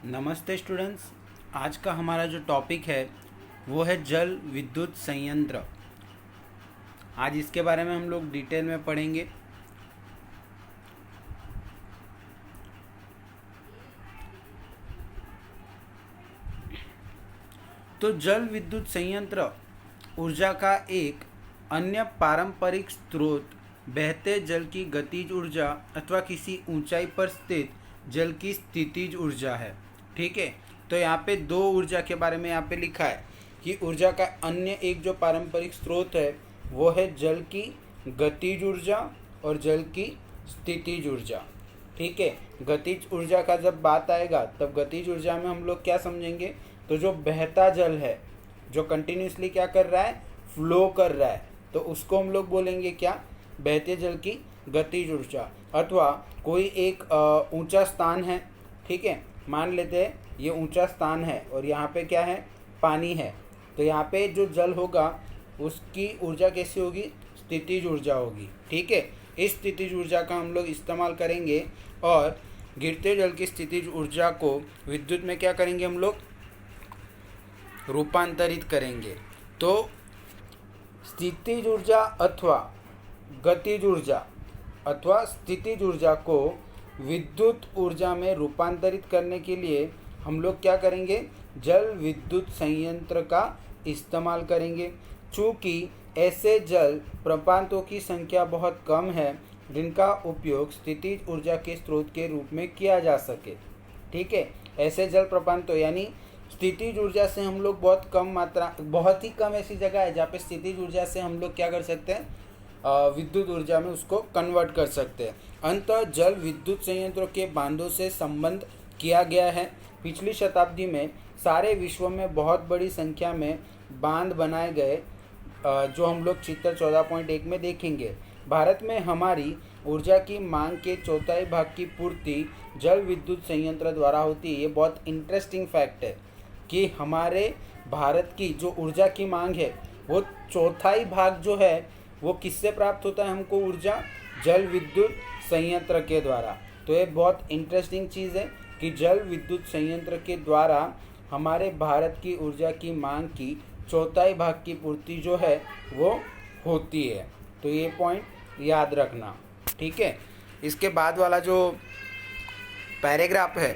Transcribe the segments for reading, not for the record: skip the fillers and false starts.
नमस्ते स्टूडेंट्स। आज का हमारा जो टॉपिक है वो है जल विद्युत संयंत्र। आज इसके बारे में हम लोग डिटेल में पढ़ेंगे। तो जल विद्युत संयंत्र ऊर्जा का एक अन्य पारंपरिक स्रोत बहते जल की गतिज ऊर्जा अथवा किसी ऊंचाई पर स्थित जल की स्थितिज ऊर्जा है। ठीक है, तो यहाँ पे दो ऊर्जा के बारे में यहाँ पे लिखा है कि ऊर्जा का अन्य एक जो पारंपरिक स्रोत है वो है जल की गतिज ऊर्जा और जल की स्थितिज ऊर्जा। ठीक है, गतिज ऊर्जा का जब बात आएगा तब गतिज ऊर्जा में हम लोग क्या समझेंगे, तो जो बहता जल है जो कंटिन्यूसली क्या कर रहा है, फ्लो कर रहा है, तो उसको हम लोग बोलेंगे क्या, बहते जल की गतिज ऊर्जा। अथवा कोई एक ऊंचा स्थान है, ठीक है, मान लेते हैं ये ऊंचा स्थान है और यहाँ पे क्या है, पानी है, तो यहाँ पे जो जल होगा उसकी ऊर्जा कैसी होगी, स्थितिज ऊर्जा होगी। ठीक है, इस स्थितिज ऊर्जा का हम लोग इस्तेमाल करेंगे और गिरते जल की स्थितिज ऊर्जा को विद्युत में क्या करेंगे, हम लोग रूपांतरित करेंगे। तो स्थितिज ऊर्जा अथवा गतिज ऊर्जा अथवा स्थितिज ऊर्जा को विद्युत ऊर्जा में रूपांतरित करने के लिए हम लोग क्या करेंगे, जल विद्युत संयंत्र का इस्तेमाल करेंगे। चूँकि ऐसे जल प्रपातों की संख्या बहुत कम है जिनका उपयोग स्थितिज ऊर्जा के स्रोत के रूप में किया जा सके। ठीक है, ऐसे जल प्रपातों यानी स्थितिज ऊर्जा से हम लोग बहुत कम मात्रा, बहुत ही कम ऐसी जगह है जहाँ पे स्थितिज ऊर्जा से हम लोग क्या कर सकते हैं, विद्युत ऊर्जा में उसको कन्वर्ट कर सकते हैं। अंततः जल विद्युत संयंत्रों के बांधों से संबंध किया गया है। पिछली शताब्दी में सारे विश्व में बहुत बड़ी संख्या में बांध बनाए गए, जो हम लोग चित्र 14.1 में देखेंगे। भारत में हमारी ऊर्जा की मांग के चौथाई भाग की पूर्ति जल विद्युत संयंत्र द्वारा होती है। ये बहुत इंटरेस्टिंग फैक्ट है कि हमारे भारत की जो ऊर्जा की मांग है वो चौथाई भाग जो है वो किससे प्राप्त होता है हमको, ऊर्जा जल विद्युत संयंत्र के द्वारा। तो ये बहुत इंटरेस्टिंग चीज़ है कि जल विद्युत संयंत्र के द्वारा हमारे भारत की ऊर्जा की मांग की चौथाई भाग की पूर्ति जो है वो होती है। तो ये पॉइंट याद रखना। ठीक है, इसके बाद वाला जो पैराग्राफ है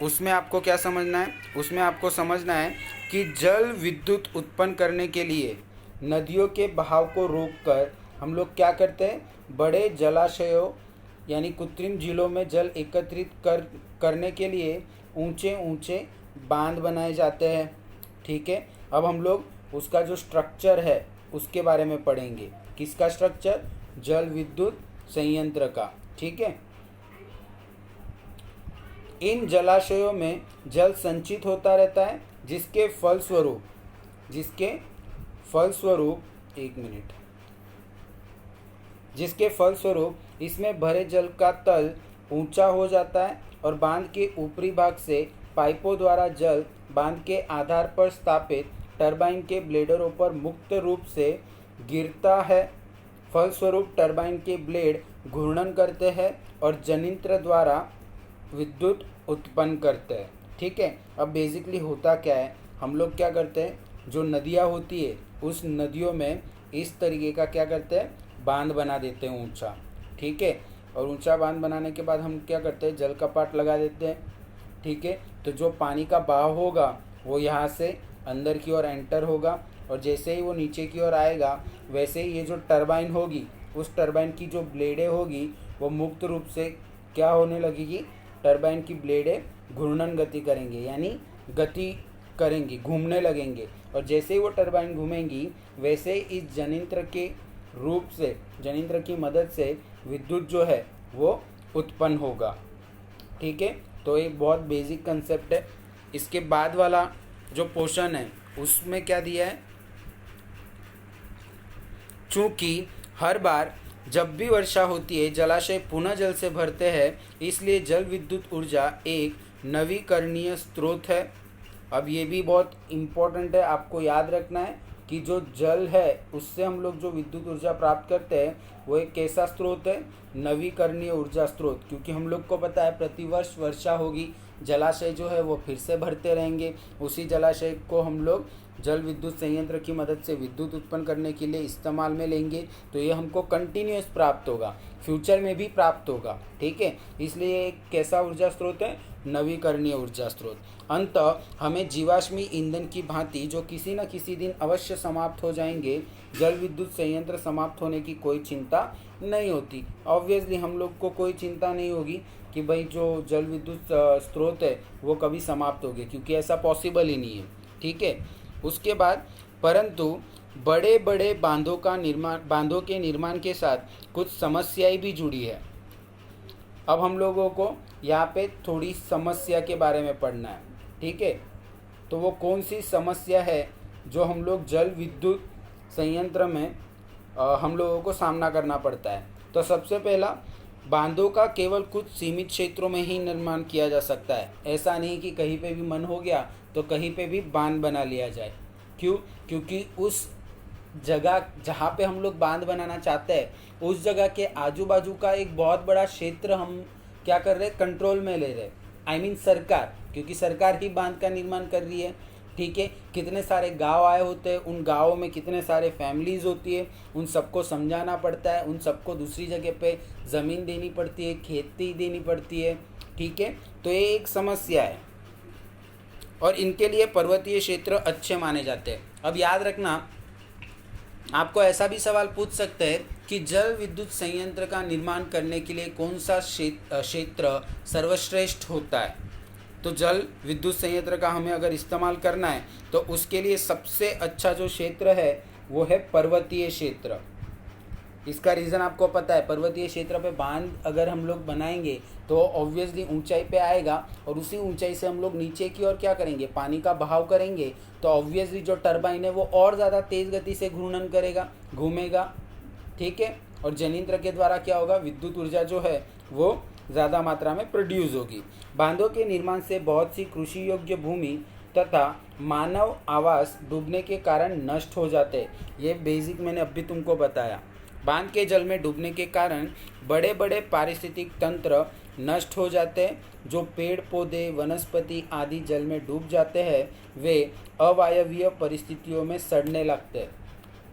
उसमें आपको क्या समझना है, उसमें आपको समझना है कि जल विद्युत उत्पन्न करने के लिए नदियों के बहाव को रोककर हम लोग क्या करते हैं, बड़े जलाशयों यानी कृत्रिम झीलों में जल एकत्रित करने के लिए ऊंचे ऊंचे बांध बनाए जाते हैं। ठीक है, अब हम लोग उसका जो स्ट्रक्चर है उसके बारे में पढ़ेंगे। किसका स्ट्रक्चर, जल विद्युत संयंत्र का। ठीक है, इन जलाशयों में जल संचित होता रहता है जिसके फलस्वरूप इसमें भरे जल का तल ऊंचा हो जाता है और बांध के ऊपरी भाग से पाइपों द्वारा जल बांध के आधार पर स्थापित टरबाइन के ब्लेडरों पर मुक्त रूप से गिरता है। फलस्वरूप टरबाइन के ब्लेड घूर्णन करते हैं और जनित्र द्वारा विद्युत उत्पन्न करते हैं। ठीक है, अब बेसिकली होता क्या है, हम लोग क्या करते हैं, जो नदियाँ होती है उस नदियों में इस तरीके का क्या करते हैं, बांध बना देते हैं ऊंचा। ठीक है, और ऊंचा बांध बनाने के बाद हम क्या करते हैं, जल कपाट लगा देते हैं। ठीक है, तो जो पानी का बहाव होगा वो यहाँ से अंदर की ओर एंटर होगा और जैसे ही वो नीचे की ओर आएगा वैसे ही ये जो टरबाइन होगी उस टरबाइन की जो ब्लेडें होगी वो मुक्त रूप से क्या होने लगेगी, टरबाइन की ब्लेडें घूर्णन गति करेंगे यानी गति करेंगी, घूमने लगेंगे, और जैसे ही वो टरबाइन घूमेंगी वैसे ही इस जनित्र के रूप से, जनित्र की मदद से विद्युत जो है वो उत्पन्न होगा। ठीक है, तो एक बहुत बेसिक कंसेप्ट है। इसके बाद वाला जो पोर्शन है उसमें क्या दिया है, चूँकि हर बार जब भी वर्षा होती है जलाशय पुनः जल से भरते हैं, इसलिए जल विद्युत ऊर्जा एक नवीकरणीय स्रोत है। अब ये भी बहुत इम्पोर्टेंट है, आपको याद रखना है कि जो जल है उससे हम लोग जो विद्युत ऊर्जा प्राप्त करते हैं वो एक कैसा स्रोत है, नवीकरणीय ऊर्जा स्रोत। क्योंकि हम लोग को पता है प्रतिवर्ष वर्षा होगी जलाशय जो है वो फिर से भरते रहेंगे। उसी जलाशय को हम लोग जल विद्युत संयंत्र की मदद से विद्युत उत्पन्न करने के लिए इस्तेमाल में लेंगे, तो ये हमको कंटिन्यूस प्राप्त होगा, फ्यूचर में भी प्राप्त होगा। ठीक है, इसलिए एक कैसा ऊर्जा स्रोत है? नवीकरणीय ऊर्जा स्रोत। अंततः हमें जीवाश्मी ईंधन की भांति जो किसी न किसी दिन अवश्य समाप्त हो जाएंगे, जल विद्युत संयंत्र समाप्त होने की कोई चिंता नहीं होती। ऑब्वियसली हम लोग को कोई चिंता नहीं होगी कि भाई जो जल विद्युत स्रोत है वो कभी समाप्त हो गए, क्योंकि ऐसा पॉसिबल ही नहीं है। ठीक है, उसके बाद परंतु बड़े बड़े बांधों के निर्माण के साथ कुछ समस्याएं भी जुड़ी है। अब हम लोगों को यहाँ पे थोड़ी समस्या के बारे में पढ़ना है। ठीक है, तो वो कौन सी समस्या है जो हम लोग जल विद्युत संयंत्र में हम लोगों को सामना करना पड़ता है? तो सबसे पहला, बांधों का केवल कुछ सीमित क्षेत्रों में ही निर्माण किया जा सकता है। ऐसा नहीं कि कहीं पे भी मन हो गया तो कहीं पे भी बांध बना लिया जाए। क्यों? क्योंकि उस जगह जहाँ पे हम लोग बांध बनाना चाहते हैं उस जगह के आजू बाजू का एक बहुत बड़ा क्षेत्र हम क्या कर रहे हैं? कंट्रोल में ले रहे हैं। आई मीन सरकार, क्योंकि सरकार ही बांध का निर्माण कर रही है। ठीक है, कितने सारे गांव आए होते हैं, उन गांवों में कितने सारे फैमिलीज होती है, उन सबको समझाना पड़ता है, उन सबको दूसरी जगह पे ज़मीन देनी पड़ती है, खेती देनी पड़ती है। ठीक है, तो ये एक समस्या है और इनके लिए पर्वतीय क्षेत्र अच्छे माने जाते हैं। अब याद रखना, आपको ऐसा भी सवाल पूछ सकते हैं कि जल विद्युत संयंत्र का निर्माण करने के लिए कौन सा क्षेत्र सर्वश्रेष्ठ होता है? तो जल विद्युत संयंत्र का हमें अगर इस्तेमाल करना है तो उसके लिए सबसे अच्छा जो क्षेत्र है वो है पर्वतीय क्षेत्र। इसका रीज़न आपको पता है, पर्वतीय क्षेत्र पे बांध अगर हम लोग बनाएंगे तो ऑब्वियसली ऊंचाई पे आएगा और उसी ऊंचाई से हम लोग नीचे की ओर क्या करेंगे? पानी का बहाव करेंगे, तो ऑब्वियसली जो टरबाइन है वो और ज़्यादा तेज़ गति से घूर्णन करेगा, घूमेगा। ठीक है, और जनयंत्र के द्वारा क्या होगा? विद्युत ऊर्जा जो है वो ज़्यादा मात्रा में प्रोड्यूस होगी। बांधों के निर्माण से बहुत सी कृषि योग्य भूमि तथा मानव आवास डूबने के कारण नष्ट हो जाते हैं। ये बेसिक मैंने अभी तुमको बताया। बांध के जल में डूबने के कारण बड़े बड़े पारिस्थितिक तंत्र नष्ट हो जाते हैं। जो पेड़ पौधे वनस्पति आदि जल में डूब जाते हैं वे अवायवीय परिस्थितियों में सड़ने लगते हैं।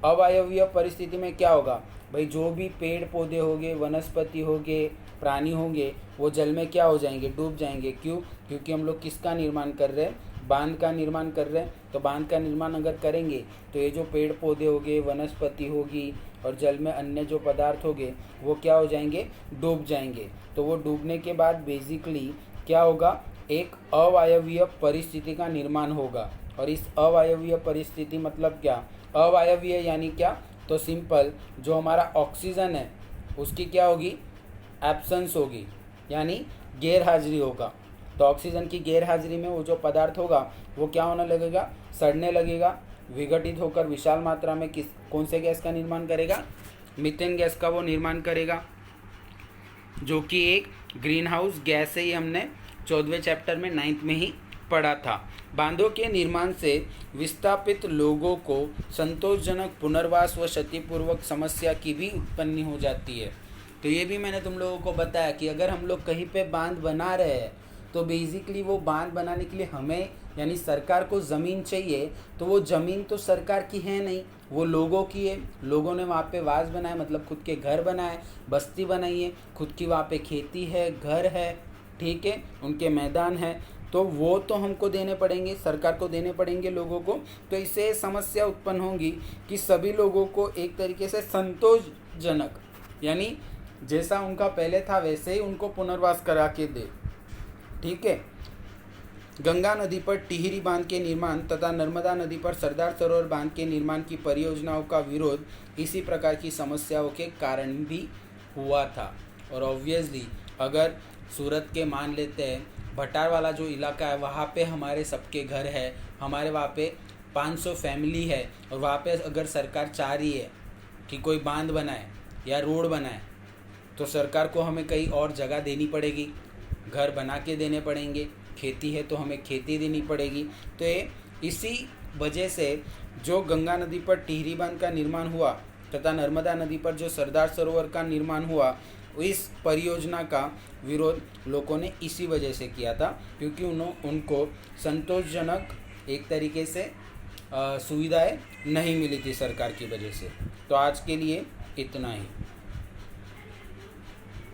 अवायवीय परिस्थिति में क्या होगा भाई? जो भी पेड़ पौधे होंगे, वनस्पति होंगे, प्राणी होंगे, वो जल में क्या हो जाएंगे? डूब जाएंगे। क्यों? क्योंकि हम लोग किसका निर्माण कर रहे हैं? बांध का निर्माण कर रहे हैं। तो बांध का निर्माण अगर करेंगे तो ये जो पेड़ पौधे होंगे, वनस्पति होगी और जल में अन्य जो पदार्थ होंगे वो क्या हो जाएंगे? डूब जाएंगे। तो वो डूबने के बाद बेसिकली क्या होगा? एक अवायवीय परिस्थिति का निर्माण होगा। और इस अवायवीय परिस्थिति मतलब क्या? अवायवीय यानी क्या? तो सिंपल, जो हमारा ऑक्सीजन है उसकी क्या होगी? एब्सेंस होगी, यानी गैर हाजिरी होगा। तो ऑक्सीजन की गैर हाजिरी में वो जो पदार्थ होगा वो क्या होने लगेगा? सड़ने लगेगा, विघटित होकर विशाल मात्रा में कौन से गैस का निर्माण करेगा? मीथेन गैस का वो निर्माण करेगा, जो कि एक ग्रीन हाउस गैस है। ये हमने 14वें चैप्टर में 9th में ही पढ़ा था। बांधों के निर्माण से विस्थापित लोगों को संतोषजनक पुनर्वास व क्षतिपूर्वक समस्या की भी उत्पत्ति हो जाती है। तो ये भी मैंने तुम लोगों को बताया कि अगर हम लोग कहीं पे बांध बना रहे हैं तो बेसिकली वो बांध बनाने के लिए हमें यानी सरकार को ज़मीन चाहिए। तो वो ज़मीन तो सरकार की है नहीं, वो लोगों की है। लोगों ने वहाँ पे वास बनाए, मतलब खुद के घर बनाए, बस्ती बनाई है, खुद की वहाँ पे खेती है, घर है। ठीक है, उनके मैदान है, तो वो तो हमको देने पड़ेंगे, सरकार को देने पड़ेंगे लोगों को। तो इससे समस्या उत्पन्न होगी कि सभी लोगों को एक तरीके से संतोषजनक यानी जैसा उनका पहले था वैसे ही उनको पुनर्वास करा के दे। ठीक है, गंगा नदी पर टिहरी बांध के निर्माण तथा नर्मदा नदी पर सरदार सरोवर बांध के निर्माण की परियोजनाओं का विरोध इसी प्रकार की समस्याओं के कारण भी हुआ था। और ऑब्वियसली अगर सूरत के मान लेते हैं भटार वाला जो इलाका है वहाँ पे हमारे सबके घर है, हमारे वहाँ पे 500 फैमिली है, और वहाँ पे अगर सरकार चाह रही है कि कोई बांध बनाए या रोड बनाए तो सरकार को हमें कहीं और जगह देनी पड़ेगी, घर बना के देने पड़ेंगे। खेती है तो हमें खेती देनी पड़ेगी। तो ये इसी वजह से जो गंगा नदी पर टिहरी बांध का निर्माण हुआ तथा नर्मदा नदी पर जो सरदार सरोवर का निर्माण हुआ इस परियोजना का विरोध लोगों ने इसी वजह से किया था, क्योंकि उनको संतोषजनक एक तरीके से सुविधाएं नहीं मिली थी सरकार की वजह से। तो आज के लिए इतना ही।